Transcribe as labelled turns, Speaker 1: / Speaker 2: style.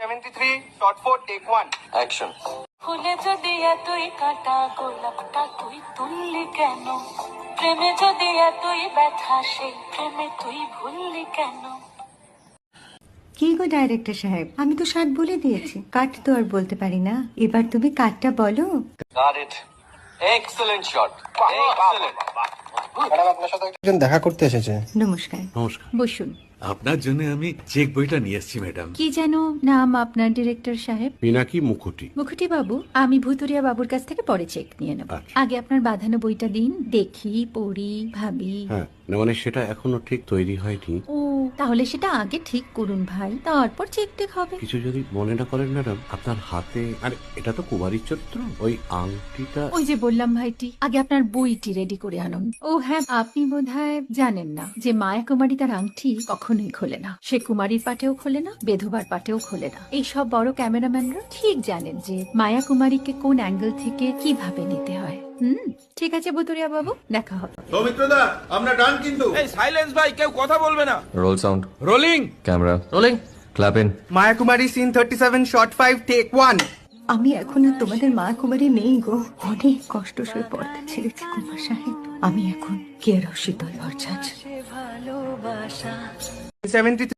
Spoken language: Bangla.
Speaker 1: 73 shot 4 take 1
Speaker 2: অ্যাকশন।
Speaker 3: ফুলে যদি এতই কাটা গোলাপটা তুই তুললি কেন? প্রেমে যদি এতই ব্যথা সেই প্রেমে তুই ভুললি কেন?
Speaker 4: কি গো ডাইরেক্টর সাহেব, আমি তো 60 বলে দিয়েছি, কাট তো আর বলতে পারি না। এবার তুমি কাটটা বলো।
Speaker 2: Got it. Excellent shot, excellent.
Speaker 1: Madam আপনার সাথে একজন দেখা করতে এসেছে।
Speaker 4: নমস্কার,
Speaker 5: নমস্কার।
Speaker 4: বসুন।
Speaker 5: আপনার জন্য আমি চেক বইটা নিয়ে এসেছি ম্যাডাম।
Speaker 4: কি যেন নাম আপনার ডিরেক্টর সাহেব?
Speaker 5: পিনাকি মুখোটি।
Speaker 4: মুখুটি বাবু, আমি ভুতুরিয়া বাবুর কাছ থেকে পরে চেক নিয়ে নেব।
Speaker 5: আচ্ছা।
Speaker 4: আগে আপনার বাঁধানো বইটা দিন, দেখি, পড়ি, ভাবি।
Speaker 5: হ্যাঁ, না মানে সেটা এখনো ঠিক তৈরি হয়নি।
Speaker 4: ও, তাহলে সেটা আগে ঠিক করুন ভাই, তারপর চেক টেক হবে।
Speaker 5: কিছু যদি মনে না করেন ম্যাডাম, আপনার হাতে, আরে এটা তো কুমারীর চরিত্র, ওই আংটিটা।
Speaker 4: ওই যে বললাম ভাইটি, আগে আপনার বইটি রেডি করে আনুন। ও হ্যাঁ, আপনি বোধহয় জানেন না যে মায়া কুমারী তার আংটি কখনোই খোলে না। সে কুমারীর পাটেও খোলে না, বেধবার পাটেও খোলে না। এই সব বড় ক্যামেরাম্যানরা ঠিক জানেন যে মায়া কুমারীকে কোন অ্যাঙ্গেল থেকে কিভাবে নিতে হয়। ঠিক আছে ভুতুরিয়া বাবু, দেখা হবে।
Speaker 6: সৌমিত্রদা আমরা ডান কিন্তু।
Speaker 7: এই সাইলেন্স ভাই, কেউ কথা বলবে না।
Speaker 8: Roll sound.
Speaker 7: Rolling
Speaker 8: Camera. Rolling. Clap in.
Speaker 1: Maya Kumari scene 37 shot 5 take 1
Speaker 4: আমি এখন আর তোমাদের মা কুমারী নেই গো। অনেক কষ্ট সয়ে পড়তে ছেড়েছি কুমার সাহেব। আমি এখন কে রসিতল ভরছাছ।
Speaker 3: সে ভালোবাসা
Speaker 1: 73